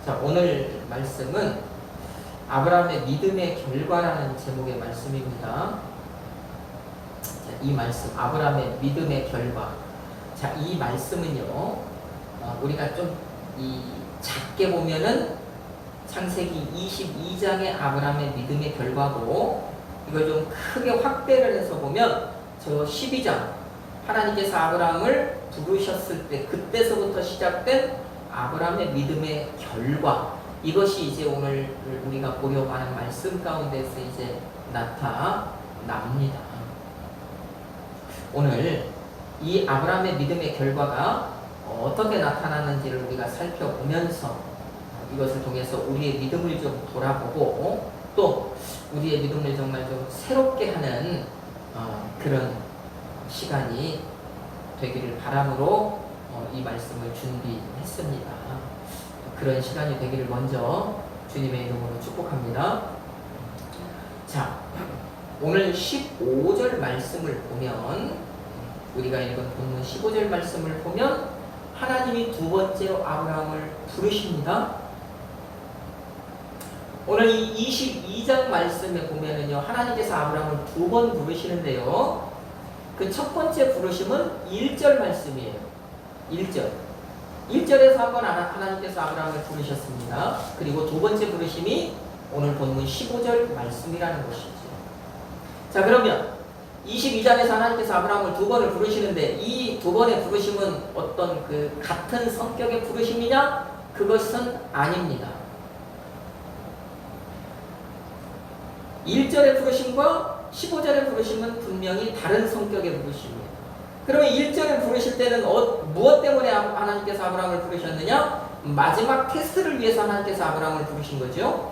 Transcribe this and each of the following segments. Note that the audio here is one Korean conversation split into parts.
자, 오늘 말씀은 아브라함의 믿음의 결과라는 제목의 말씀입니다. 자, 이 말씀, 아브라함의 믿음의 결과. 자, 이 말씀은요, 우리가 좀 작게 보면은 창세기 22장의 아브라함의 믿음의 결과고, 이걸 좀 크게 확대를 해서 보면 저 12장, 하나님께서 아브라함을 부르셨을 때 그때서부터 시작된 아브라함의 믿음의 결과, 이것이 이제 오늘 우리가 보려고 하는 말씀 가운데서 이제 나타납니다. 오늘 이 아브라함의 믿음의 결과가 어떻게 나타나는지를 우리가 살펴보면서 이것을 통해서 우리의 믿음을 좀 돌아보고 또 우리의 믿음을 정말 좀 새롭게 하는 그런 시간이 되기를 바람으로 이 말씀을 준비했습니다. 그런 시간이 되기를 먼저 주님의 이름으로 축복합니다. 자, 오늘 15절 말씀을 보면, 우리가 읽은 본문 15절 말씀을 보면 하나님이 두 번째로 아브라함을 부르십니다. 오늘 이 22장 말씀에 보면은요, 하나님께서 아브라함을 두 번 부르시는데요, 그 첫 번째 부르심은 1절 말씀이에요. 1절에서 한번 하나님께서 아브라함을 부르셨습니다. 그리고 두 번째 부르심이 오늘 본문 15절 말씀이라는 것이죠. 자, 그러면 22장에서 하나님께서 아브라함을 두 번을 부르시는데 이 두 번의 부르심은 어떤 그 같은 성격의 부르심이냐? 그것은 아닙니다. 1절의 부르심과 15절의 부르심은 분명히 다른 성격의 부르심이에요. 그러면 1절에 부르실 때는 무엇 때문에 하나님께서 아브라함을 부르셨느냐? 마지막 테스트를 위해서 하나님께서 아브라함을 부르신 거죠.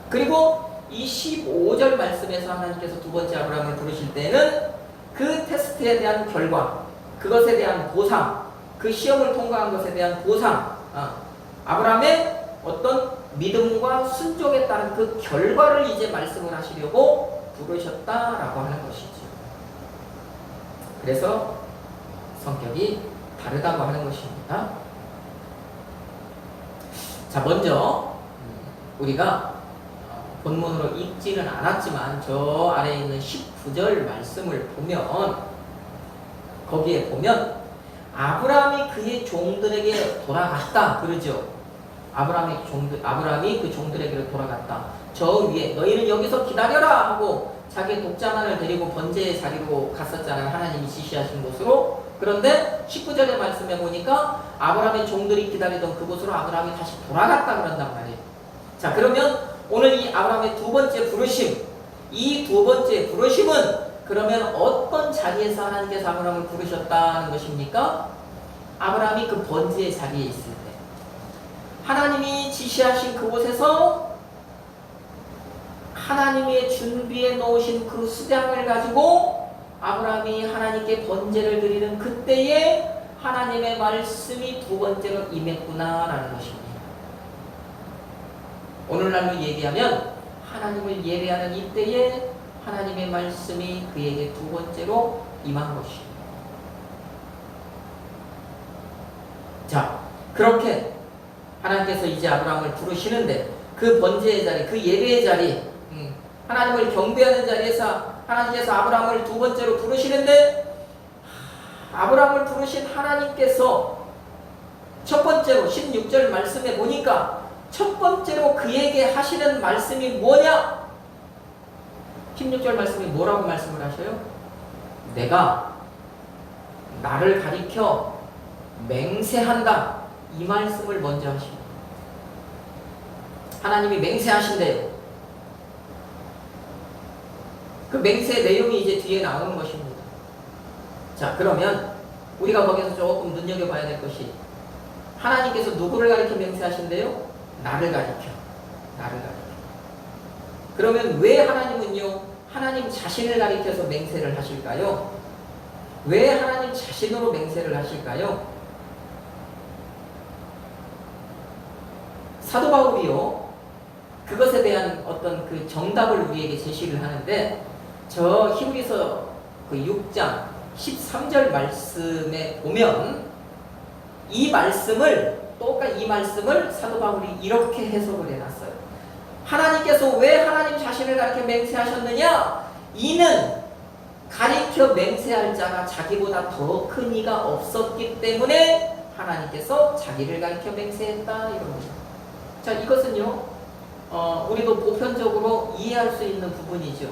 그리고 이 15절 말씀에서 하나님께서 두 번째 아브라함을 부르실 때는 그 테스트에 대한 결과, 그것에 대한 보상, 그 시험을 통과한 것에 대한 보상, 아브라함의 어떤 믿음과 순종에 따른 그 결과를 이제 말씀을 하시려고 부르셨다라고 하는 것이죠. 그래서 성격이 다르다고 하는 것입니다. 자, 먼저 우리가 본문으로 읽지는 않았지만 저 아래에 있는 19절 말씀을 보면, 거기에 보면 아브라함이 그의 종들에게 돌아갔다 그러죠. 아브라함이 그 종들에게로 돌아갔다. 저 위에 너희는 여기서 기다려라 하고 자기의 독자만을 데리고 번제의 자리로 갔었잖아요. 하나님이 지시하신 곳으로. 그런데 19절의 말씀에 보니까 아브라함의 종들이 기다리던 그곳으로 아브라함이 다시 돌아갔다 그런단 말이에요. 자, 그러면 오늘 이 아브라함의 두 번째 부르심, 이 두 번째 부르심은 그러면 어떤 자리에서 하나님께서 아브라함을 부르셨다는 것입니까? 아브라함이 그 번제의 자리에 있을 때, 하나님이 지시하신 그곳에서 하나님의 준비해 놓으신 그 수량을 가지고 아브라함이 하나님께 번제를 드리는 그때에 하나님의 말씀이 두 번째로 임했구나라는 것입니다. 오늘날로 얘기하면 하나님을 예배하는 이때에 하나님의 말씀이 그에게 두 번째로 임한 것입니다. 자, 그렇게 하나님께서 이제 아브라함을 부르시는데 그 번제의 자리, 그 예배의 자리, 하나님을 경배하는 자리에서 하나님께서 아브라함을 두 번째로 부르시는데, 아브라함을 부르신 하나님께서 첫 번째로 16절 말씀에 보니까 첫 번째로 그에게 하시는 말씀이 뭐냐? 16절 말씀이 뭐라고 말씀을 하셔요? 내가 나를 가리켜 맹세한다, 이 말씀을 먼저 하십니다. 하나님이 맹세하신대요. 그 맹세 내용이 이제 뒤에 나오는 것입니다. 자, 그러면 우리가 거기서 조금 눈여겨봐야 될 것이, 하나님께서 누구를 가리켜 맹세하신대요? 나를 가리켜. 그러면 왜 하나님은요, 하나님 자신을 가리켜서 맹세를 하실까요? 왜 하나님 자신으로 맹세를 하실까요? 사도 바울이요, 그것에 대한 어떤 그 정답을 우리에게 제시를 하는데, 저 히브리서 그 6장 13절 말씀에 보면 이 말씀을 똑같이 이 말씀을 사도 바울이 이렇게 해석을 해놨어요. 하나님께서 왜 하나님 자신을 가리켜 맹세하셨느냐? 이는 가리켜 맹세할 자가 자기보다 더 큰 이가 없었기 때문에 하나님께서 자기를 가리켜 맹세했다 이런 거죠. 자, 이것은요 우리도 보편적으로 이해할 수 있는 부분이죠.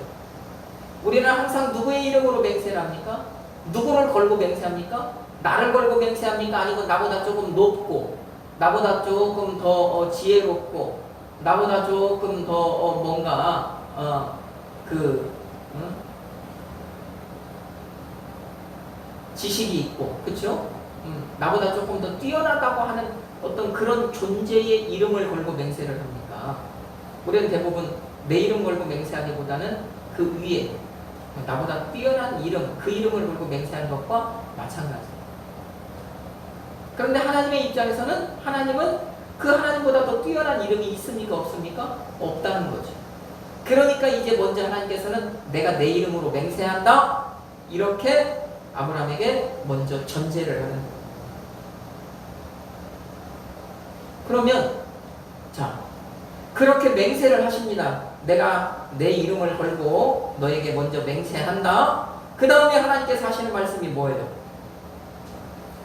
우리는 항상 누구의 이름으로 맹세를 합니까? 누구를 걸고 맹세합니까? 나를 걸고 맹세합니까? 아니면 나보다 조금 높고 나보다 조금 더 지혜롭고 나보다 조금 더 뭔가 지식이 있고, 그렇죠? 나보다 조금 더 뛰어나다고 하는 어떤 그런 존재의 이름을 걸고 맹세를 합니까? 우리는 대부분 내 이름 걸고 맹세하기보다는 그 위에 나보다 뛰어난 이름, 그 이름을 걸고 맹세하는 것과 마찬가지예요. 그런데 하나님의 입장에서는 하나님은 그 하나님보다 더 뛰어난 이름이 있습니까? 없습니까? 없다는 거죠. 그러니까 이제 먼저 하나님께서는 내가 내 이름으로 맹세한다 이렇게 아브라함에게 먼저 전제를 하는 거예요. 그러면 자 그렇게 맹세를 하십니다. 내가 내 이름을 걸고 너에게 먼저 맹세한다. 그 다음에 하나님께서 하시는 말씀이 뭐예요?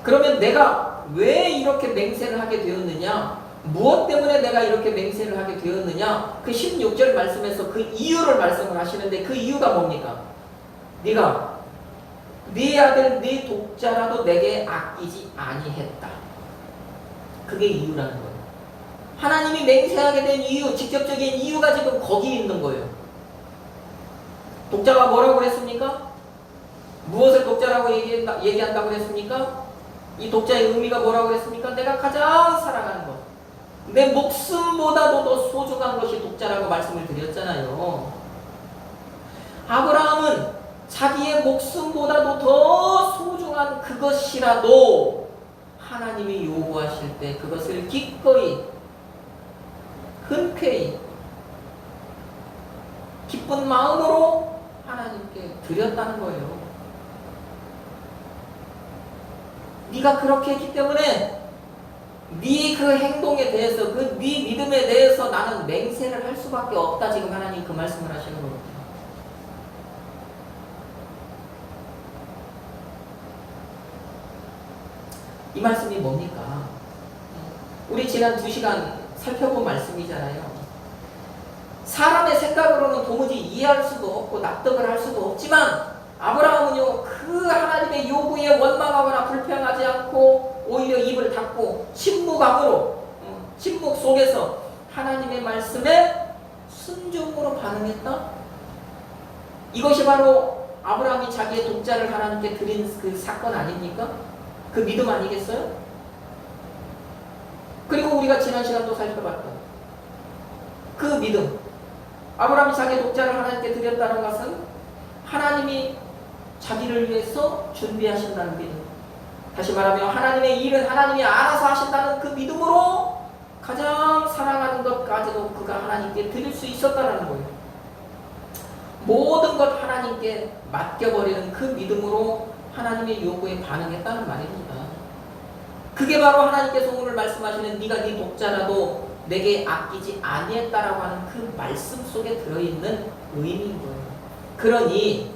그러면 내가 왜 이렇게 맹세를 하게 되었느냐? 무엇 때문에 내가 이렇게 맹세를 하게 되었느냐? 그 16절 말씀에서 그 이유를 말씀을 하시는데 그 이유가 뭡니까? 네가 네 아들 네 독자라도 내게 아끼지 아니했다. 그게 이유라는 거예요. 하나님이 맹세하게 된 이유, 직접적인 이유가 지금 거기 있는 거예요. 독자가 뭐라고 그랬습니까? 무엇을 독자라고 얘기한다고 그랬습니까? 이 독자의 의미가 뭐라고 그랬습니까? 내가 가장 사랑하는 것, 내 목숨보다도 더 소중한 것이 독자라고 말씀을 드렸잖아요. 아브라함은 자기의 목숨보다도 더 소중한 그것이라도 하나님이 요구하실 때 그것을 기꺼이 흔쾌히 기쁜 마음으로 하나님께 드렸다는 거예요. 네가 그렇게 했기 때문에 네 그 행동에 대해서 그 네 믿음에 대해서 나는 맹세를 할 수밖에 없다. 지금 하나님 그 말씀을 하시는 거거든요. 이 말씀이 뭡니까? 우리 지난 2시간 살펴본 말씀이잖아요. 사람의 생각으로는 도무지 이해할 수도 없고 납득을 할 수도 없지만 아브라함은요 그 하나님의 요구에 원망하거나 불평하지 않고 오히려 입을 닫고 침묵함으로 침묵 속에서 하나님의 말씀에 순종으로 반응했다. 이것이 바로 아브라함이 자기의 독자를 하나님께 드린 그 사건 아닙니까? 그 믿음 아니겠어요? 그리고 우리가 지난 시간도 살펴봤던 그 믿음, 아브라함이 자기의 독자를 하나님께 드렸다는 것은 하나님이 자기를 위해서 준비하신다는 믿음, 다시 말하면 하나님의 일은 하나님이 알아서 하신다는 그 믿음으로 가장 사랑하는 것까지도 그가 하나님께 드릴 수 있었다는 거예요. 모든 것 하나님께 맡겨버리는 그 믿음으로 하나님의 요구에 반응했다는 말입니다. 그게 바로 하나님께서 오늘 말씀하시는 네가 네 독자라도 내게 아끼지 아니했다라고 하는 그 말씀 속에 들어있는 의미인 거예요. 그러니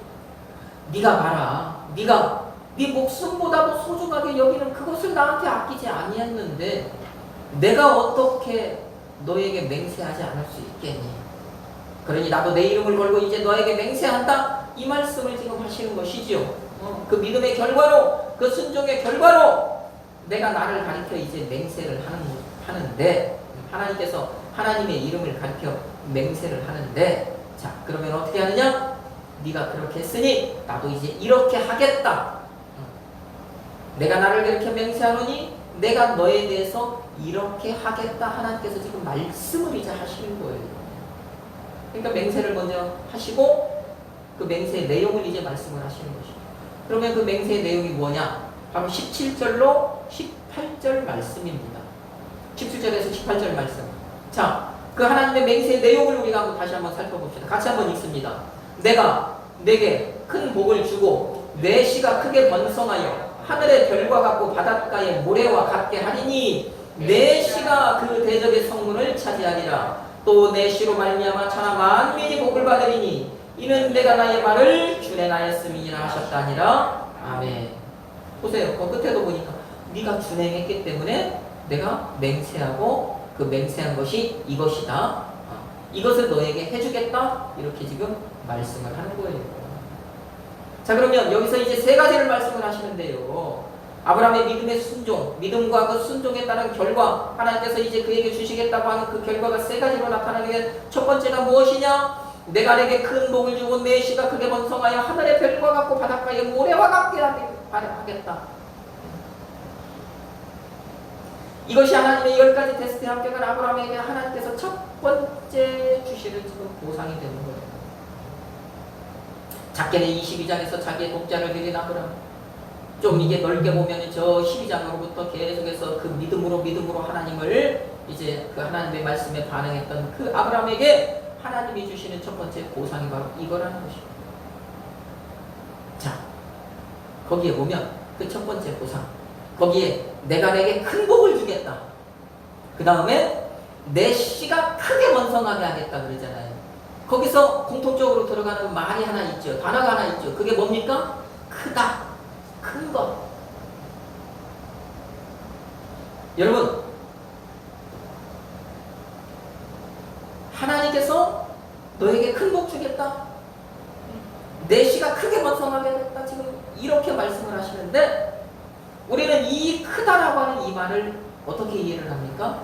네가 봐라, 네가 네 목숨보다도 소중하게 여기는 그것을 나한테 아끼지 아니했는데 내가 어떻게 너에게 맹세하지 않을 수 있겠니? 그러니 나도 내 이름을 걸고 이제 너에게 맹세한다. 이 말씀을 지금 하시는 것이죠. 그 믿음의 결과로, 그 순종의 결과로 내가 나를 가리켜 이제 맹세를 하는데 하나님께서 하나님의 이름을 가리켜 맹세를 하는데 자 그러면 어떻게 하느냐? 네가 그렇게 했으니 나도 이제 이렇게 하겠다. 내가 나를 가리켜 맹세하노니 내가 너에 대해서 이렇게 하겠다. 하나님께서 지금 말씀을 이제 하시는 거예요. 그러니까 맹세를 먼저 하시고 그 맹세의 내용을 이제 말씀을 하시는 것이죠. 그러면 그 맹세의 내용이 뭐냐? 바로 17절로 18절 말씀입니다. 17절에서 18절 말씀. 자, 그 하나님의 맹세의 내용을 우리가 다시 한번 살펴봅시다. 같이 한번 읽습니다. 내가 내게 큰 복을 주고 내 씨가 크게 번성하여 하늘의 별과 같고 바닷가의 모래와 같게 하리니 내 씨가 그 대적의 성문을 차지하리라. 또 내 씨로 말미암아 천하 만민이 복을 받으리니 이는 내가 나의 말을 준행하였음이니라 하셨다니라. 아멘. 보세요. 그 끝에도 보니까 네가 준행했기 때문에 내가 맹세하고 그 맹세한 것이 이것이다. 이것을 너에게 해주겠다. 이렇게 지금 말씀을 하는 거예요. 자, 그러면 여기서 이제 세 가지를 말씀을 하시는데요. 아브라함의 믿음의 순종, 믿음과 그 순종에 따른 결과, 하나님께서 이제 그에게 주시겠다고 하는 그 결과가 세 가지로 나타나게. 첫 번째가 무엇이냐? 내가 내게 큰 복을 주고 내 씨가 크게 번성하여 하늘의 별과 같고 바닷가의 모래와 같게 하겠다. 이것이 하나님의 10가지 테스트에 합격한 아브라함에게 하나님께서 첫 번째 주시는 지금 보상이 되는 거예요. 작게는 22장에서 자기의 독자를 드린 아브라함. 좀 이게 넓게 보면 저 12장으로부터 계속해서 그 믿음으로 하나님을 이제 그 하나님의 말씀에 반응했던 그 아브라함에게 하나님이 주시는 첫 번째 보상이 바로 이거라는 것입니다. 자, 거기에 보면 그 첫 번째 보상, 거기에 내가 내게 큰 복을 주겠다. 그 다음에 내 씨가 크게 번성하게 하겠다 그러잖아요. 거기서 공통적으로 들어가는 말이 하나 있죠. 단어가 하나 있죠. 그게 뭡니까? 크다. 큰 것. 여러분, 하나님께서 너에게 큰 복 주겠다. 내 씨가 크게 번성하게 하겠다. 지금 이렇게 말씀을 하시는데 우리는 이 크다라고 하는 이 말을 어떻게 이해를 합니까?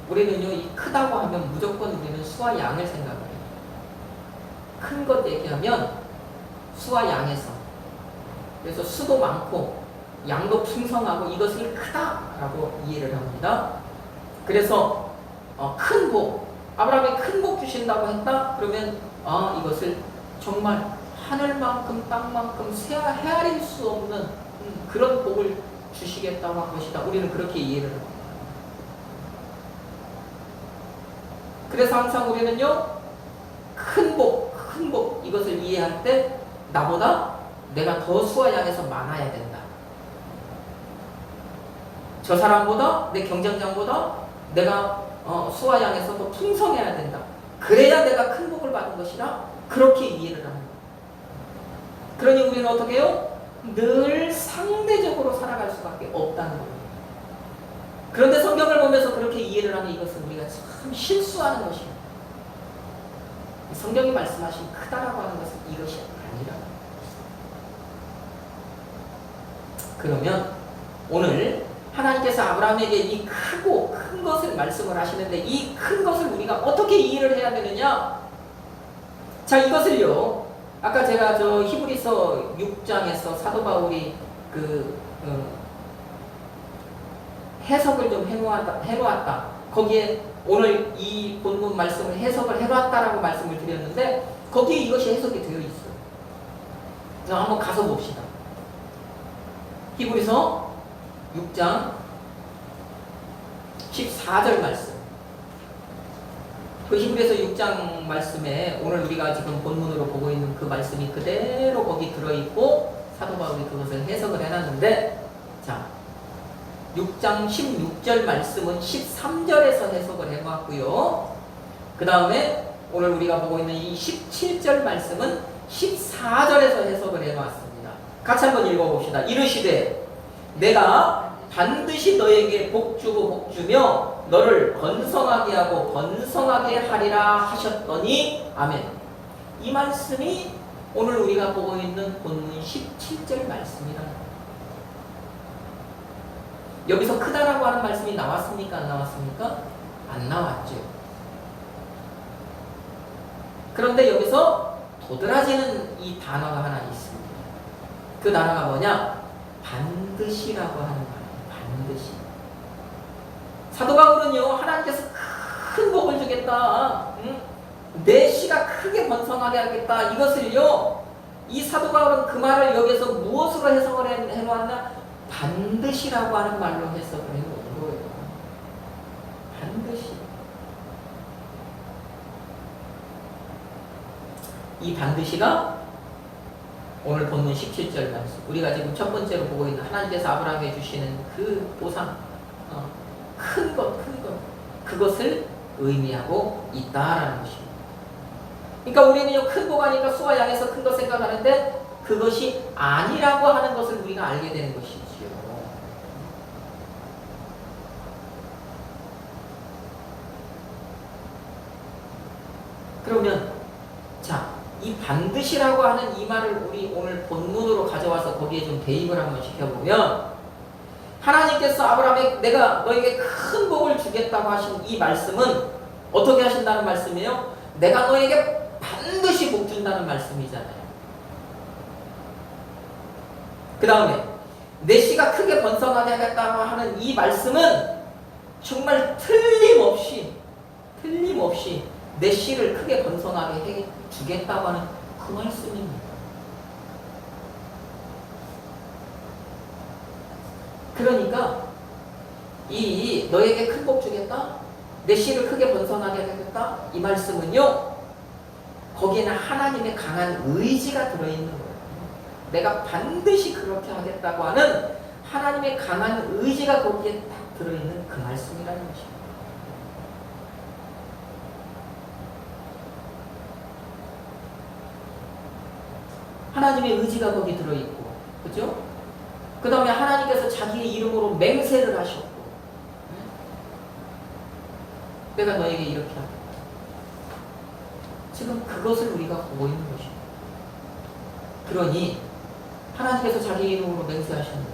우리는요, 이 크다고 하면 무조건 우리는 수와 양을 생각해요. 큰 것 얘기하면 수와 양에서, 그래서 수도 많고 양도 풍성하고 이것을 크다라고 이해를 합니다. 그래서 큰 복, 아브라함이 큰 복 주신다고 했다? 그러면 이것을 정말 하늘만큼 땅만큼 헤아릴 수 없는 그런 복을 주시겠다고 한 것이다. 우리는 그렇게 이해를 합니다. 그래서 항상 우리는요, 큰 복 이것을 이해할 때 나보다 내가 더 수와 양에서 많아야 된다. 저 사람보다, 내 경쟁자보다 내가 수와 양에서 더 풍성해야 된다. 그래야 내가 큰 복을 받은 것이라 그렇게 이해를 합니다. 그러니 우리는 어떻게 해요? 늘 상대적으로 살아갈 수밖에 없다는 겁니다. 그런데 성경을 보면서 그렇게 이해를 하면 이것은 우리가 참 실수하는 것입니다. 성경이 말씀하신 크다라고 하는 것은 이것이 아니라. 그러면 오늘 하나님께서 아브라함에게 이 크고 큰 것을 말씀을 하시는데 이 큰 것을 우리가 어떻게 이해를 해야 되느냐? 자, 이것을요, 아까 제가 저 히브리서 6장에서 사도 바울이 해석을 좀 해놓았다. 거기에 오늘 이 본문 말씀을 해석을 해놨다라고 말씀을 드렸는데 거기에 이것이 해석이 되어 있어요. 그래서 한번 가서 봅시다. 히브리서 6장 14절 말씀. 그 히브리서 6장 말씀에 오늘 우리가 지금 본문으로 보고 있는 그 말씀이 그대로 거기 들어있고 사도 바울이 그것을 해석을 해놨는데, 자, 6장 16절 말씀은 13절에서 해석을 해봤고요. 그 다음에 오늘 우리가 보고 있는 이 17절 말씀은 14절에서 해석을 해놨습니다. 같이 한번 읽어봅시다. 이르시되 내가 반드시 너에게 복주고 복주며 너를 번성하게 하고 번성하게 하리라 하셨더니 아멘. 이 말씀이 오늘 우리가 보고 있는 본문 17절 말씀이라. 여기서 크다라고 하는 말씀이 나왔습니까? 안 나왔습니까? 안 나왔죠. 그런데 여기서 도드라지는 이 단어가 하나 있습니다. 그 단어가 뭐냐? 반드시라고 하는 말이에요. 반드시. 사도 바울은요, 하나님께서 큰 복을 주겠다, 내 씨가 크게 번성하게 하겠다, 이것을요, 이 사도 바울은 그 말을 여기서 무엇으로 해석을 해놓았나? 반드시라고 하는 말로 해석을 해놓은 거예요. 반드시. 이 반드시가 오늘 본문 17절 말씀. 우리가 지금 첫 번째로 보고 있는 하나님께서 아브라함에게 주시는 그 보상, 큰 것, 그것을 의미하고 있다라는 것입니다. 그러니까 우리는요, 큰 보가니까 수와 양에서 큰 것 생각하는데 그것이 아니라고 하는 것을 우리가 알게 되는 것이지요. 그러면 자, 이 반드시라고 하는 이 말을 우리 오늘 본문으로 가져와서 거기에 좀 대입을 한번 시켜보면, 하나님께서 아브라함에게 내가 너에게 큰 복을 주겠다고 하신 이 말씀은 어떻게 하신다는 말씀이에요? 내가 너에게 반드시 복 준다는 말씀이잖아요. 그 다음에 내 씨가 크게 번성하게 하겠다고 하는 이 말씀은 정말 틀림없이 내 씨를 크게 번성하게 해 주겠다고 하는 그 말씀입니다. 그러니까 이 너에게 큰 복 주겠다, 내 씨를 크게 번성하게 하겠다, 이 말씀은요, 거기에는 하나님의 강한 의지가 들어있는 거예요. 내가 반드시 그렇게 하겠다고 하는 하나님의 강한 의지가 거기에 딱 들어있는 그 말씀이라는 것입니다. 하나님의 의지가 거기 들어있고, 그죠? 그 다음에 하나님께서 자기의 이름으로 맹세를 하셨고, 내가 너에게 이렇게 하겠다. 지금 그것을 우리가 보고 있는 것입니다. 그러니 하나님께서 자기 이름으로 맹세하셨는데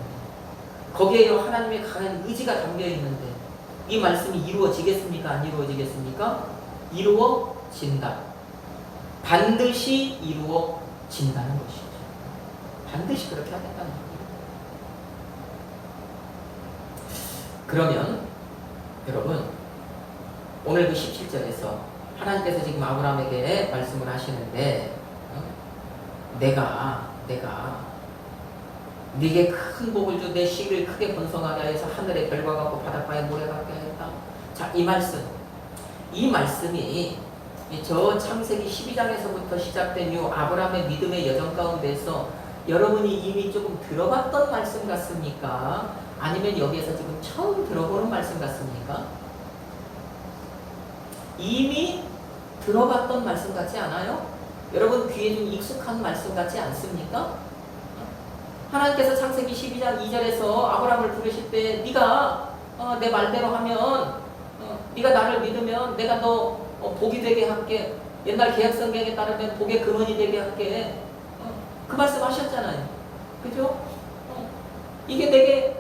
거기에 하나님의 강한 의지가 담겨 있는데 이 말씀이 이루어지겠습니까? 안 이루어지겠습니까? 이루어진다. 반드시 이루어진다는 것이죠. 반드시 그렇게 하겠다는 거예요. 그러면 여러분, 오늘 그 17절에서 하나님께서 지금 아브라함에게 말씀을 하시는데, 내가 네게 큰 복을 주 내 씨를 크게 번성하게 하여서 하늘의 별과 같고 바닷가의 모래 같게 하였다. 자, 이 말씀이 저 창세기 12장에서부터 시작된 이 아브라함의 믿음의 여정 가운데서 여러분이 이미 조금 들어봤던 말씀 같습니까? 아니면 여기에서 지금 처음 들어보는 말씀 같습니까? 이미 들어봤던 말씀 같지 않아요? 여러분 귀에 좀 익숙한 말씀 같지 않습니까? 하나님께서 창세기 12장 2절에서 아브라함을 부르실 때 네가 내 말대로 하면, 네가 나를 믿으면 내가 너 복이 되게 할게, 옛날 계약 성경에 따르면 복의 근원이 되게 할게, 그 말씀 하셨잖아요. 그죠? 이게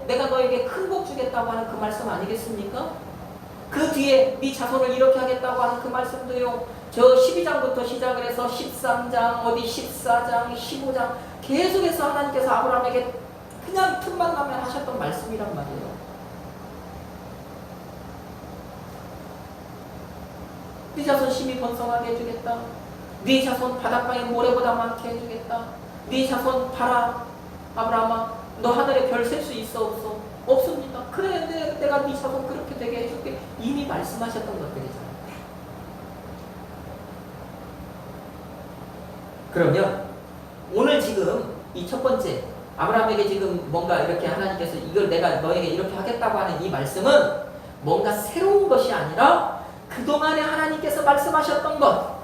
내가 너에게 큰 복 주겠다고 하는 그 말씀 아니겠습니까? 그 뒤에 네 자손을 이렇게 하겠다고 하는 그 말씀도요, 저 12장부터 시작을 해서 13장, 14장, 15장 계속해서 하나님께서 아브라함에게 그냥 틈만 나면 하셨던 말씀이란 말이에요. 네 자손 심히 번성하게 해주겠다. 네 자손 바닷가의 모래보다 많게 해주겠다. 네 자손 봐라, 아브라함아, 너 하늘에 별 셀 수 있어 없어? 없습니다. 그래, 내가 네 자손 그렇게 되게 해줄게. 이미 말씀하셨던 것들이잖아요. 그러면 오늘 지금 이 첫 번째 아브라함에게 지금 뭔가 이렇게 하나님께서 이걸 내가 너에게 이렇게 하겠다고 하는 이 말씀은 뭔가 새로운 것이 아니라 그동안에 하나님께서 말씀하셨던 것,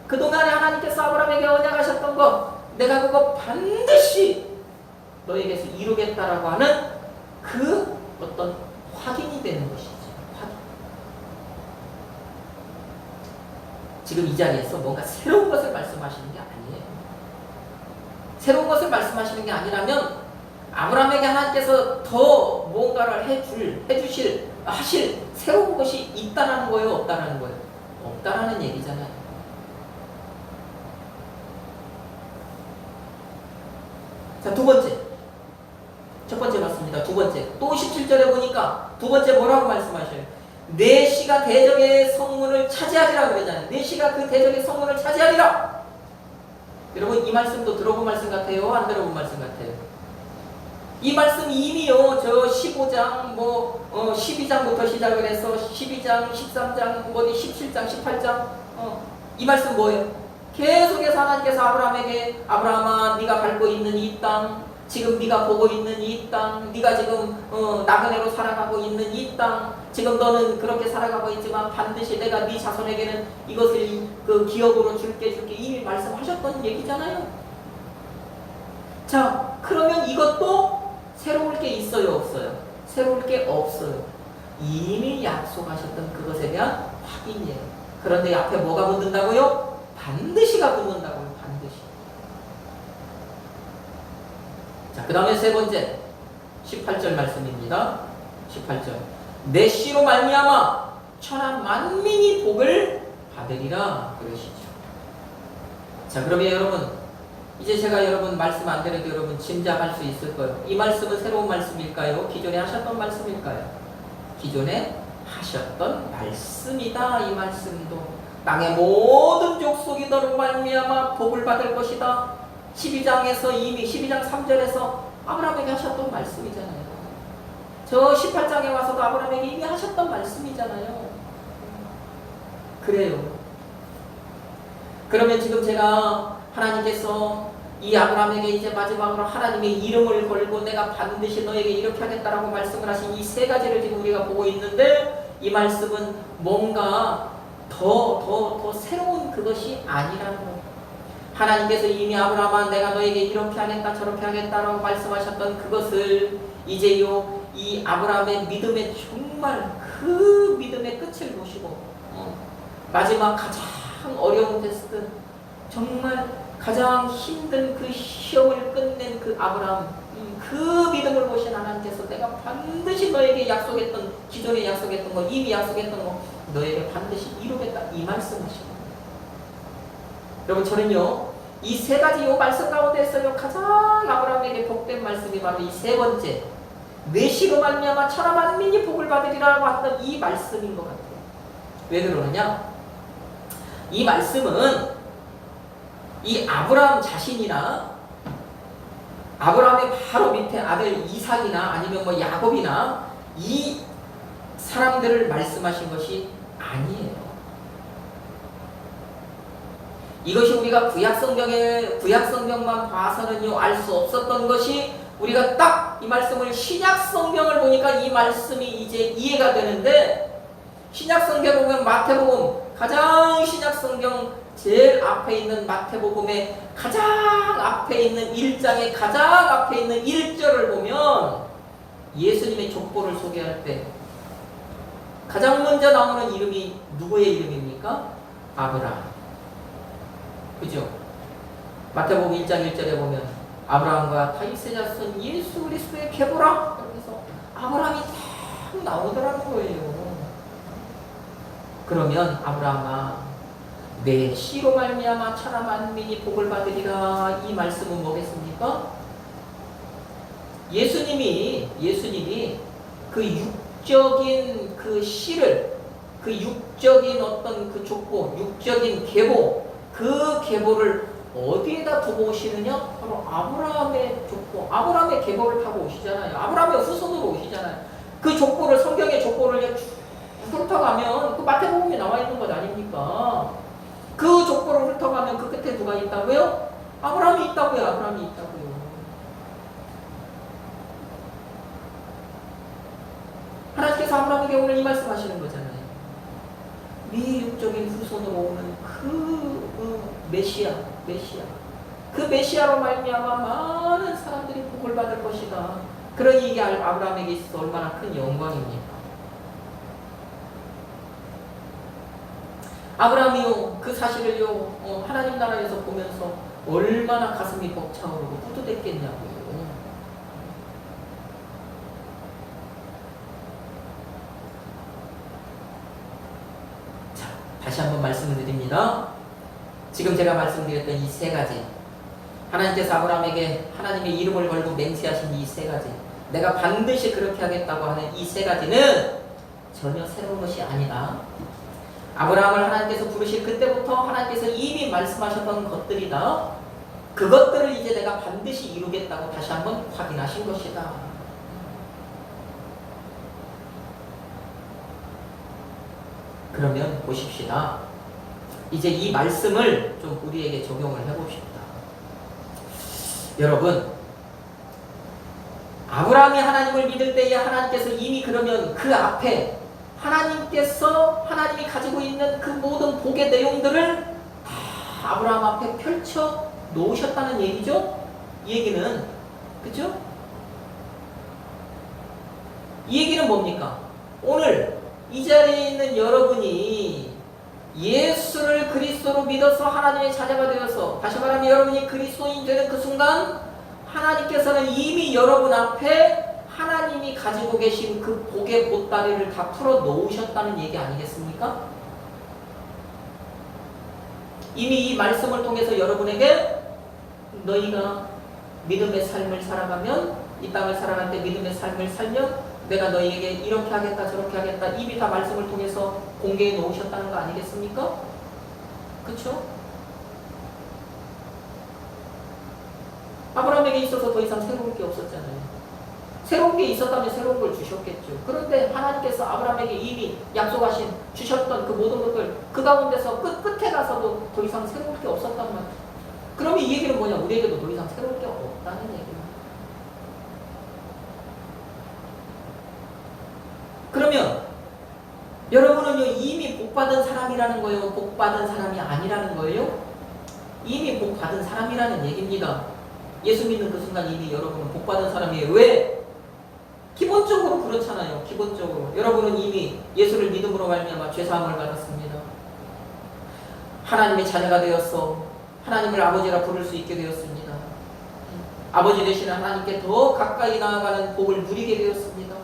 그동안에 하나님께서 아브라함에게 언약하셨던 것, 내가 그거 반드시 너에게서 이루겠다라고 하는 그 어떤 확인이 되는 것이죠. 확인. 지금 이 자리에서 뭔가 새로운 것을 말씀하시는 게 아니에요. 새로운 것을 말씀하시는 게 아니라면 아브라함에게 하나님께서 더 뭔가를 하실 새로운 것이 있다라는 거예요, 없다라는 거예요? 없다라는 얘기잖아요. 자, 두 번째. 첫 번째 맞습니다. 두 번째. 또 17절에 보니까 두 번째 뭐라고 말씀하셔요? 내 씨가 대적의 성문을 차지하리라 그러잖아요. 내 씨가 그 대적의 성문을 차지하리라. 여러분 이 말씀도 들어본 말씀 같아요? 안 들어본 말씀 같아요? 이 말씀 이미요, 저 15장, 12장부터 시작을 해서 12장, 13장, 17장, 18장, 이 말씀 뭐예요? 계속해서 하나님께서 아브라함에게 아브라함아 네가 밟고 있는 이 땅, 지금 네가 보고 있는 이 땅, 네가 지금 나그네로 살아가고 있는 이 땅, 지금 너는 그렇게 살아가고 있지만 반드시 내가 네 자손에게는 이것을 그 기업으로 줄게 이미 말씀하셨던 얘기잖아요. 자, 그러면 이것도 새로울 게 있어요, 없어요? 새로울 게 없어요. 이미 약속하셨던 그것에 대한 확인이에요. 그런데 앞에 뭐가 붙는다고요? 반드시가 붙는다고요. 반드시. 자, 그 다음에 세 번째 18절 말씀입니다. 18절 내 씨로 말미암아 천하 만민이 복을 받으리라 그러시죠. 자, 그러면 여러분 이제 제가 여러분 말씀 안 드려도 여러분 짐작할 수 있을 거예요. 이 말씀은 새로운 말씀일까요? 기존에 하셨던 말씀일까요? 기존에 하셨던 말씀이다. 이 말씀도 땅의 모든 족속이 너로 말미암아 복을 받을 것이다. 12장에서 이미 12장 3절에서 아브라함에게 하셨던 말씀이잖아요. 저 18장에 와서도 아브라함에게 이미 하셨던 말씀이잖아요. 그래요. 그러면 지금 제가 하나님께서 이 아브라함에게 이제 마지막으로 하나님의 이름을 걸고 내가 반드시 너에게 이렇게 하겠다라고 말씀을 하신 이 세 가지를 지금 우리가 보고 있는데, 이 말씀은 뭔가 더 새로운 그것이 아니라는 거예요. 하나님께서 이미 아브라함아 내가 너에게 이렇게 하겠다 저렇게 하겠다라고 말씀하셨던 그것을 이제요 이 아브라함의 믿음의 정말 그 믿음의 끝을 보시고 마지막 가장 어려운 테스트, 정말 가장 힘든 그 시험을 끝낸 그 아브라함, 그 믿음을 보신 하나님께서 내가 반드시 너에게 약속했던, 기존에 약속했던 거, 이미 약속했던 거 너에게 반드시 이루겠다, 이 말씀하시고. 여러분, 저는요 이 세 가지 요 말씀 가운데서요 가장 아브라함에게 복된 말씀이 바로 이 세 번째, 내 씨로 말미암아 천하 만민이 복을 받으리라고 했던 이 말씀인 것 같아요. 왜 그러느냐? 이 말씀은 이 아브라함 자신이나 아브라함의 바로 밑에 아들 이삭이나 아니면 뭐 야곱이나 이 사람들을 말씀하신 것이 아니에요. 이것이 우리가 구약성경만 봐서는요 알 수 없었던 것이, 우리가 딱 이 말씀을 신약성경을 보니까 이 말씀이 이제 이해가 되는데, 신약성경을 보면 마태복음, 가장 신약성경 제일 앞에 있는 마태복음의 가장 앞에 있는 1장의 가장 앞에 있는 1절을 보면 예수님의 족보를 소개할 때 가장 먼저 나오는 이름이 누구의 이름입니까? 아브라함. 그죠? 마태복음 1장 1절에 보면 아브라함과 다윗의 자손 예수 그리스도의 계보라, 그래서 아브라함이 딱 나오더라는 거예요. 그러면 아브라함아 내 씨로 말미암아 천하 만민이 복을 받으리라, 이 말씀은 뭐겠습니까? 예수님이 그 육적인 그 씨를, 그 육적인 어떤 그 족보, 육적인 계보, 그 계보를 어디에다 두고 오시느냐? 바로 아브라함의 족보, 아브라함의 계보를 타고 오시잖아요. 아브라함의 후손으로 오시잖아요. 그 족보를, 성경의 족보를 쭉 훑어가면 그 마태복음에 나와 있는 것 아닙니까? 그 족보를 훑어가면 그 끝에 누가 있다고요? 아브라함이 있다고요. 아브라함이 있다고요. 하나님께서 아브라함에게 오늘 이 말씀하시는 거잖아요. 네 육적인 후손으로 오는 그 메시아, 그 메시아로 말미암아 많은 사람들이 복을 받을 것이다. 그러니 이게 아브라함에게 있어서 얼마나 큰 영광입니까? 아브라함이요 그 사실을요 하나님 나라에서 보면서 얼마나 가슴이 벅차오르고 뿌듯했겠냐고요. 자, 다시 한번 말씀을 드립니다. 지금 제가 말씀드렸던 이 세 가지, 하나님께서 아브라함에게 하나님의 이름을 걸고 맹세하신 이 세 가지, 내가 반드시 그렇게 하겠다고 하는 이 세 가지는 전혀 새로운 것이 아니다. 아브라함을 하나님께서 부르실 그때부터 하나님께서 이미 말씀하셨던 것들이다. 그것들을 이제 내가 반드시 이루겠다고 다시 한번 확인하신 것이다. 그러면 보십시다. 이제 이 말씀을 좀 우리에게 적용을 해봅시다. 여러분, 아브라함이 하나님을 믿을 때에 하나님께서 이미 그러면 그 앞에 하나님이 가지고 있는 그 모든 복의 내용들을 다 아브라함 앞에 펼쳐 놓으셨다는 얘기죠? 이 얘기는, 그죠? 이 얘기는 뭡니까? 오늘 이 자리에 있는 여러분이 예수를 그리스도로 믿어서 하나님의 자녀가 되어서, 다시 말하면 여러분이 그리스도인 되는 그 순간 하나님께서는 이미 여러분 앞에 하나님이 가지고 계신 그 복의 보따리를 다 풀어 놓으셨다는 얘기 아니겠습니까? 이미 이 말씀을 통해서 여러분에게 너희가 믿음의 삶을 살아가면, 이 땅을 살아갈 때 믿음의 삶을 살면 내가 너희에게 이렇게 하겠다 저렇게 하겠다, 이미 다 말씀을 통해서 공개해 놓으셨다는 거 아니겠습니까? 그렇죠? 아브라함에게 있어서 더 이상 새로운 게 없었잖아요. 새로운 게 있었다면 새로운 걸 주셨겠죠. 그런데 하나님께서 아브라함에게 이미 약속하신, 주셨던 그 모든 것들, 그 가운데서 끝에 가서도 더 이상 새로운 게 없었단 말이죠. 그러면 이 얘기는 뭐냐? 우리에게도 더 이상 새로운 게 없다는 얘기입니다. 그러면 여러분은요, 이미 복받은 사람이라는 거예요? 복받은 사람이 아니라는 거예요? 이미 복받은 사람이라는 얘기입니다. 예수 믿는 그 순간 이미 여러분은 복받은 사람이에요. 왜? 기본적으로 그렇잖아요. 기본적으로 여러분은 이미 예수를 믿음으로 말미암아 죄사함을 받았습니다. 하나님의 자녀가 되어서 하나님을 아버지라 부를 수 있게 되었습니다. 아버지 되시는 하나님께 더 가까이 나아가는 복을 누리게 되었습니다.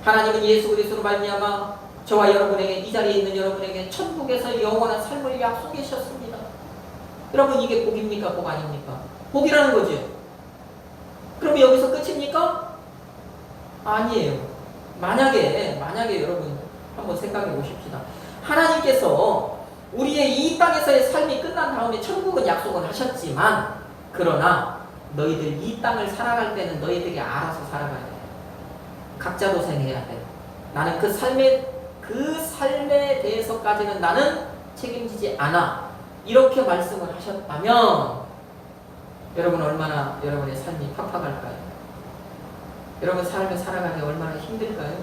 하나님은 예수 그리스도로 말미암아 저와 여러분에게, 이 자리에 있는 여러분에게 천국에서 영원한 삶을 약속하셨습니다. 여러분, 이게 복입니까? 복 아닙니까? 복이라는 거죠. 그럼 여기서 끝입니까? 아니에요. 만약에 여러분 한번 생각해 보십시다. 하나님께서 우리의 이 땅에서의 삶이 끝난 다음에 천국은 약속을 하셨지만, 그러나 너희들 이 땅을 살아갈 때는 너희들이 알아서 살아가야 돼. 각자 도생해야 돼. 나는 그 삶에 대해서까지는 나는 책임지지 않아. 이렇게 말씀을 하셨다면 여러분 얼마나 여러분의 삶이 팍팍할까요? 여러분 삶을 살아가기 얼마나 힘들까요?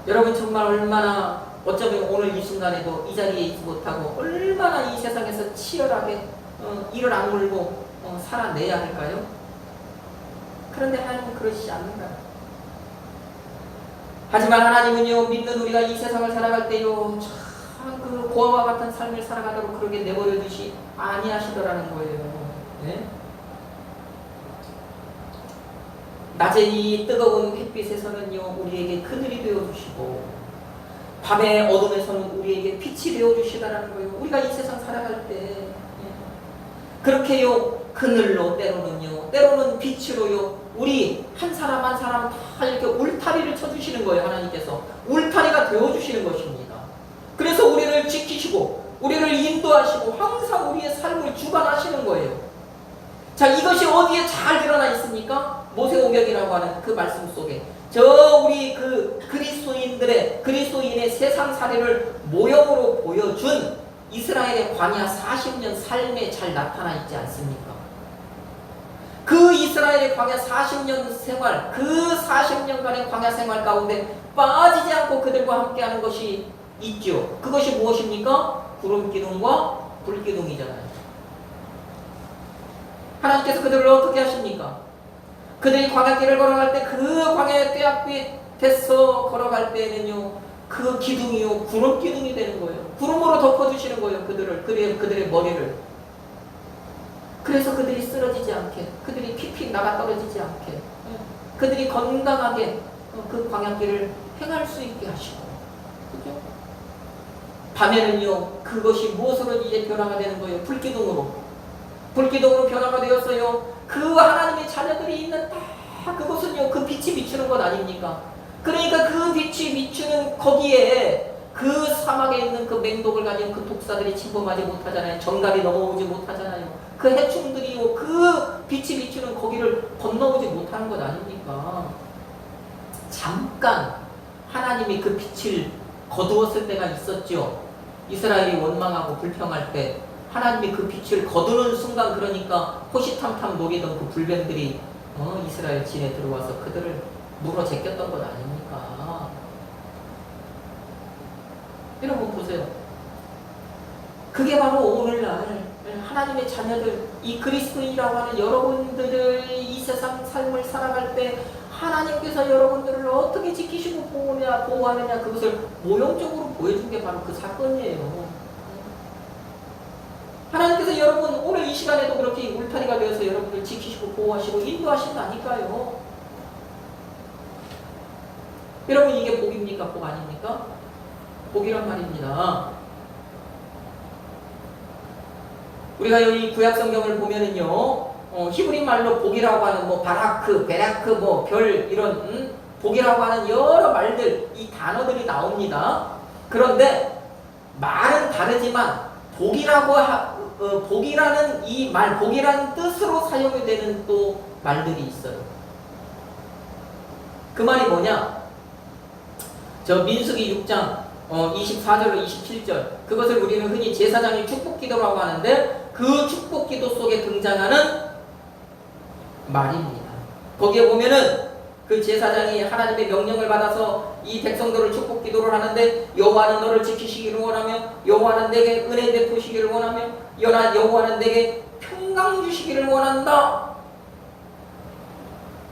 여러분 정말 얼마나, 어쩌면 오늘 이 순간에도 이 자리에 있지 못하고 얼마나 이 세상에서 치열하게 이를 악물고 살아내야 할까요? 그런데 하나님은 그러시지 않는다. 하지만 하나님은요, 믿는 우리가 이 세상을 살아갈 때요, 참 그 고아와 같은 삶을 살아가도록 그렇게 내버려 두시 아니하시더라는 거예요. 네? 낮에 이 뜨거운 햇빛에서는요, 우리에게 그늘이 되어주시고, 밤의 어둠에서는 우리에게 빛이 되어주시다라는 거예요. 우리가 이 세상 살아갈 때 그렇게요, 그늘로 때로는 빛으로요, 우리 한 사람 한 사람 다 이렇게 울타리를 쳐주시는 거예요. 하나님께서 울타리가 되어주시는 것입니다. 그래서 우리를 지키시고 우리를 인도하시고 항상 우리의 삶을 주관하시는 거예요. 자, 이것이 어디에 잘 드러나 있습니까? 모세오경이라고 하는 그 말씀 속에 우리 그 그리스도인의 세상살이를 모형으로 보여준 이스라엘의 광야 40년 삶에 잘 나타나 있지 않습니까? 그 이스라엘의 광야 40년 생활, 그 40년간의 광야 생활 가운데 빠지지 않고 그들과 함께하는 것이 있죠. 그것이 무엇입니까? 구름기둥과 불기둥이잖아요. 하나님께서 그들을 어떻게 하십니까? 그들이 광야길을 걸어갈 때 그 광야의 떼약빛에서 걸어갈 때에는요, 그 기둥이요, 구름 기둥이 되는 거예요. 구름으로 덮어주시는 거예요. 그들의 머리를. 그래서 그들이 쓰러지지 않게, 그들이 픽픽 나가 떨어지지 않게, 그들이 건강하게 그 광야길을 행할 수 있게 하시고, 그죠? 밤에는요, 그것이 무엇으로 이제 변화가 되는 거예요? 불기둥으로 변화가 되었어요. 그 하나님의 자녀들이 있는 다 그것은요, 그 빛이 비추는 것 아닙니까? 그러니까 그 빛이 비추는 거기에 그 사막에 있는 그 맹독을 가진 그 독사들이 침범하지 못하잖아요. 정갈이 넘어오지 못하잖아요. 그 해충들이요, 그 빛이 비추는 거기를 건너오지 못하는 것 아닙니까? 잠깐 하나님이 그 빛을 거두었을 때가 있었죠. 이스라엘이 원망하고 불평할 때 하나님이 그 빛을 거두는 순간, 그러니까 호시탐탐 노리던 그 불뱀들이 이스라엘 진에 들어와서 그들을 물어 제꼈던 것 아닙니까? 여러분 보세요. 그게 바로 오늘날 하나님의 자녀들, 이 그리스도인이라고 하는 여러분들의 이 세상 삶을 살아갈 때 하나님께서 여러분들을 어떻게 지키시고 보호하느냐, 그것을 모형적으로 보여준 게 바로 그 사건이에요. 하나님께서 여러분 오늘 이 시간에도 그렇게 울타리가 되어서 여러분들 지키시고 보호하시고 인도하신다니까요. 여러분 이게 복입니까? 복 아닙니까? 복이란 말입니다. 우리가 여기 구약 성경을 보면은요, 히브리 말로 복이라고 하는 뭐 바라크, 베라크, 뭐 별 이런 복이라고 하는 여러 말들, 이 단어들이 나옵니다. 그런데 말은 다르지만 복이라는 이 말, 복이라는 뜻으로 사용이 되는 또 말들이 있어요. 그 말이 뭐냐? 저 민수기 6장 24절로 27절, 그것을 우리는 흔히 제사장의 축복기도라고 하는데 그 축복기도 속에 등장하는 말입니다. 거기에 보면은 그 제사장이 하나님의 명령을 받아서 이 백성들을 축복기도를 하는데, 여호와는 너를 지키시기를 원하며 여호와는 내게 은혜 베푸시기를 원하며 여호와는 내게 평강 주시기를 원한다.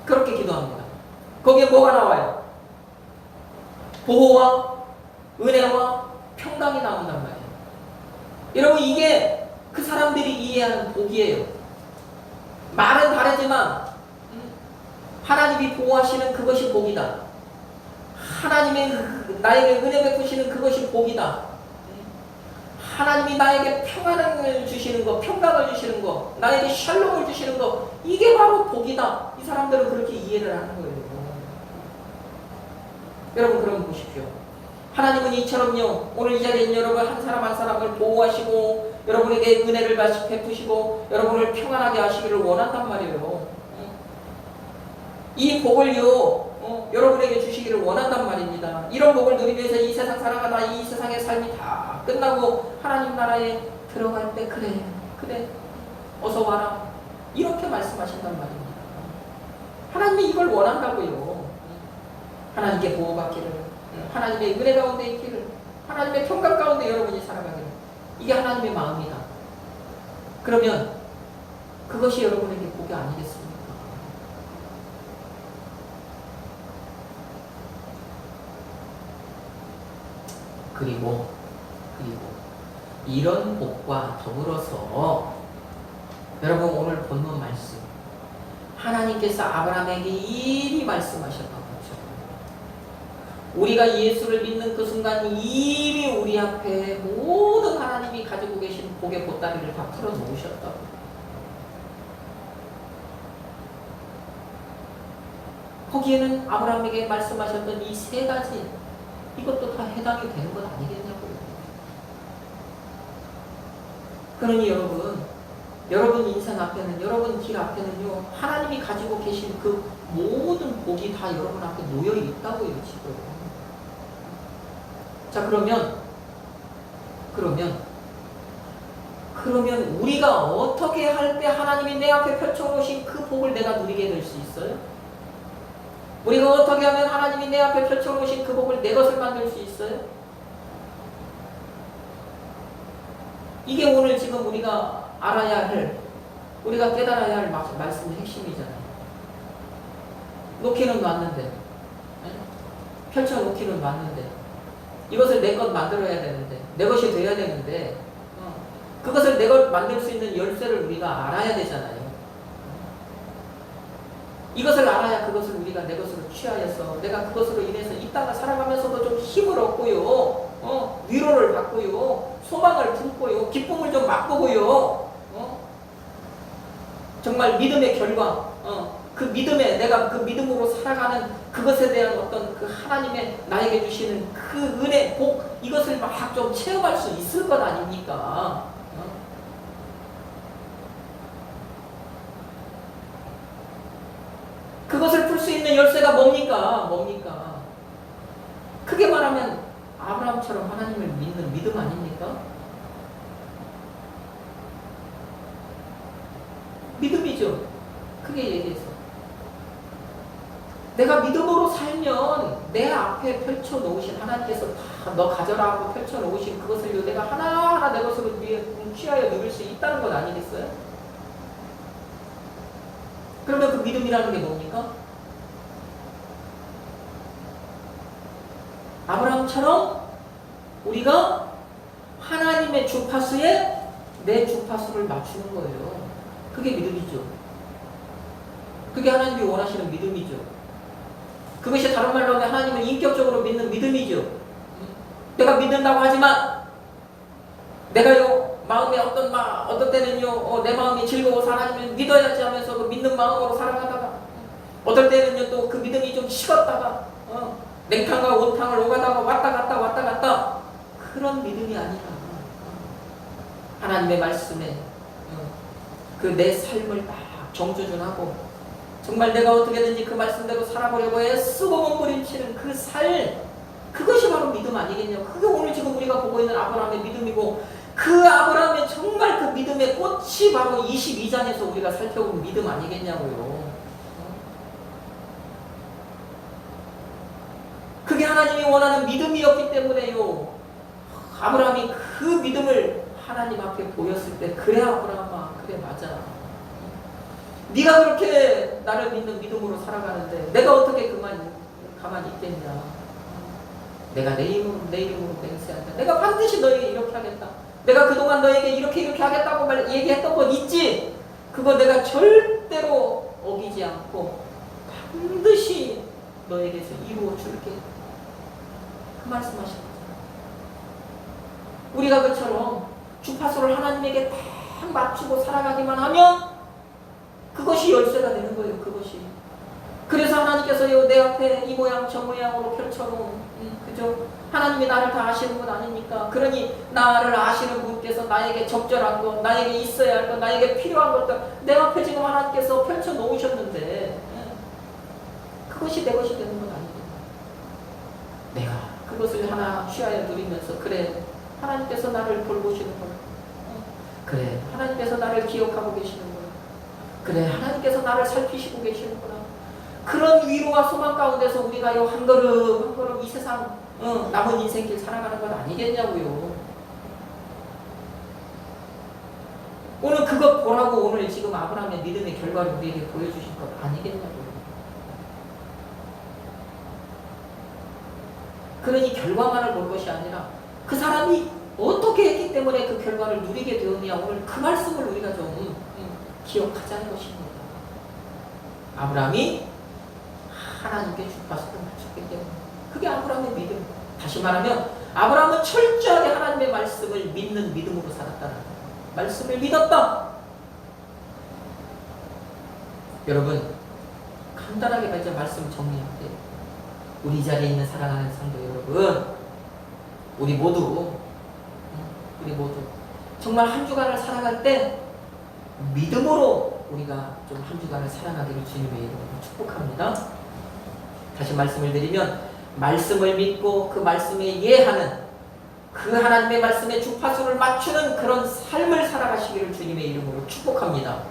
그렇게 기도합니다. 거기에 뭐가 나와요? 보호와 은혜와 평강이 나온단 말이에요. 여러분 이게 그 사람들이 이해하는 복이에요. 말은 다르지만 하나님이 보호하시는 그것이 복이다. 하나님의 나에게 은혜 베푸시는 그것이 복이다. 하나님이 나에게 평안을 주시는 것, 평강을 주시는 것, 나에게 샬롬을 주시는 것, 이게 바로 복이다. 이 사람들은 그렇게 이해를 하는 거예요. 여러분 그럼 보십시오. 하나님은 이처럼요, 오늘 이 자리에 있는 여러분 한 사람 한 사람을 보호하시고 여러분에게 은혜를 베푸시고 여러분을 평안하게 하시기를 원한단 말이에요. 이 복을요, 여러분에게 주시기를 원한단 말입니다. 이런 복을 누리기 위해서 이 세상 살아가다 이 세상의 삶이 다 끝나고 하나님 나라에 들어갈 때 그래 어서 와라, 이렇게 말씀하신단 말입니다. 하나님이 이걸 원한다고요. 하나님께 보호받기를, 하나님의 은혜 가운데 있기를, 하나님의 평강 가운데 여러분이 살아가기를, 이게 하나님의 마음이다. 그러면 그것이 여러분에게 복이 아니겠습니까? 그리고 이런 복과 더불어서 여러분 오늘 본문 말씀, 하나님께서 아브라함에게 이미 말씀하셨던 것처럼 우리가 예수를 믿는 그 순간 이미 우리 앞에 모든 하나님이 가지고 계신 복의 보따리를 다 풀어놓으셨다고. 거기에는 아브라함에게 말씀하셨던 이 세 가지, 이것도 다 해당이 되는 것 아니겠냐고요. 그러니 여러분 인생 앞에는, 여러분 길 앞에는요, 하나님이 가지고 계신 그 모든 복이 다 여러분 앞에 놓여 있다고요, 지금. 자, 그러면 우리가 어떻게 할 때 하나님이 내 앞에 펼쳐놓으신 그 복을 내가 누리게 될 수 있어요? 우리가 어떻게 하면 하나님이 내 앞에 펼쳐놓으신 그 복을 내 것을 만들 수 있어요? 이게 오늘 지금 우리가 알아야 할, 우리가 깨달아야 할 말씀의 핵심이잖아요. 놓기는 놨는데, 펼쳐놓기는 놨는데, 이것을 내 것 만들어야 되는데, 내 것이 되어야 되는데, 그것을 내 것 만들 수 있는 열쇠를 우리가 알아야 되잖아요. 이것을 알아야 그것을 우리가 내 것으로 취하여서 내가 그것으로 인해서 이 땅을 살아가면서도 좀 힘을 얻고요, 위로를 받고요, 소망을 품고요, 기쁨을 좀 맛보고요, 정말 믿음의 결과, 그 믿음에 내가 그 믿음으로 살아가는 그것에 대한 어떤 그 하나님의 나에게 주시는 그 은혜, 복, 이것을 막 좀 체험할 수 있을 것 아닙니까? 그것을 풀 수 있는 열쇠가 뭡니까? 크게 말하면 아브라함 아브라함처럼 하나님을 믿는 믿음 아닙니까? 믿음이죠. 크게 얘기해서. 내가 믿음으로 살면 내 앞에 펼쳐놓으신 하나님께서 다 너 가져라 하고 펼쳐놓으신 그것을 내가 하나하나 내 것으로 취하여 누릴 수 있다는 것 아니겠어요? 그러면 그 믿음이라는 게 뭡니까? 아브라함처럼 우리가 하나님의 주파수에 내 주파수를 맞추는 거예요. 그게 믿음이죠. 그게 하나님이 원하시는 믿음이죠. 그것이 다른 말로 하면 하나님을 인격적으로 믿는 믿음이죠. 내가 믿는다고 하지만 내가요 마음에 어떤 때는요 내 마음이 즐거워서 하나님을 믿어야지 하면서 그 믿는 마음으로 살아가다가 어떨 때는요 또 그 믿음이 좀 식었다가 냉탕과 온탕을 오가다가 왔다 갔다 그런 믿음이 아니라 하나님의 말씀에 그 내 삶을 딱 정조준하고 정말 내가 어떻게든지 그 말씀대로 살아보려고 애쓰고 몸부림치는 그 삶, 그것이 바로 믿음 아니겠냐고. 그게 오늘 지금 우리가 보고 있는 아브라함의 믿음이고, 그 아브라함의 정말 그 믿음의 꽃이 바로 22장에서 우리가 살펴본 믿음 아니겠냐고요. 그게 하나님이 원하는 믿음이었기 때문에요. 아브라함이 그 믿음을 하나님 앞에 보였을 때, 그래 아브라함아, 그래 맞아. 네가 그렇게 나를 믿는 믿음으로 살아가는데 내가 어떻게 가만히 있겠냐. 내가 내 이름으로 맹세한다. 내가 반드시 너에게 이렇게 하겠다. 내가 그동안 너에게 이렇게 하겠다고 얘기했던 건 있지. 그거 내가 절대로 어기지 않고 반드시 너에게서 이루어 줄게. 그 말씀하신 거죠. 우리가 그처럼 주파수를 하나님에게 딱 맞추고 살아가기만 하면 그것이 열쇠가 되는 거예요. 그것이. 그래서 하나님께서요 내 앞에 이 모양 저 모양으로 펼쳐놓은 그죠? 하나님이 나를 다 아시는 분 아닙니까? 그러니 나를 아시는 분께서 나에게 적절한 것, 나에게 있어야 할 것, 나에게 필요한 것들 내 앞에 지금 하나님께서 펼쳐놓으셨는데 그것이 내 것이 되는 건 아니에요. 내가 그것을 하나 취하여 누리면서 그래 하나님께서 나를 돌보시는 거야. 그래 하나님께서 나를 기억하고 계시는 거야. 그래 하나님께서 나를 살피시고 계시는구나. 그런 위로와 소망 가운데서 우리가 한 걸음 한 걸음 이 세상 남은 인생길 살아가는 건 아니겠냐고요. 오늘 그것 보라고 오늘 지금 아브라함의 믿음의 결과를 우리에게 보여주신 것 아니겠냐고요. 그러니 결과만을 볼 것이 아니라 그 사람이 어떻게 했기 때문에 그 결과를 누리게 되었냐, 오늘 그 말씀을 우리가 좀 기억하자는 것입니다. 아브라함이 하나님께 주파수를 맞췄기 때문에 그게 아브라함의 믿음. 다시 말하면 아브라함은 철저하게 하나님의 말씀을 믿는 믿음으로 살았다는 거예요. 말씀을 믿었다. 여러분 간단하게 이제 말씀 정리할게요. 우리 자리에 있는 사랑하는 성도 여러분, 우리 모두 정말 한 주간을 살아갈 때 믿음으로 우리가 좀 한 주간을 살아가기를 주님의 이름으로 축복합니다. 다시 말씀을 드리면 말씀을 믿고 그 말씀에 예하는 그 하나님의 말씀에 주파수를 맞추는 그런 삶을 살아가시기를 주님의 이름으로 축복합니다.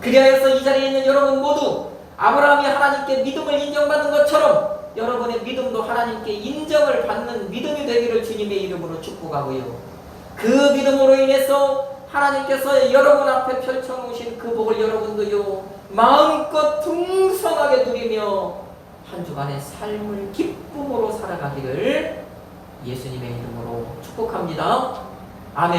그리하여서 이 자리에 있는 여러분 모두 아브라함이 하나님께 믿음을 인정받은 것처럼 여러분의 믿음도 하나님께 인정을 받는 믿음이 되기를 주님의 이름으로 축복하고요. 그 믿음으로 인해서 하나님께서 여러분 앞에 펼쳐놓으신 그 복을 여러분도요 마음껏 풍성하게 누리며 한 주간의 삶을 기쁨으로 살아가기를 예수님의 이름으로 축복합니다. 아멘.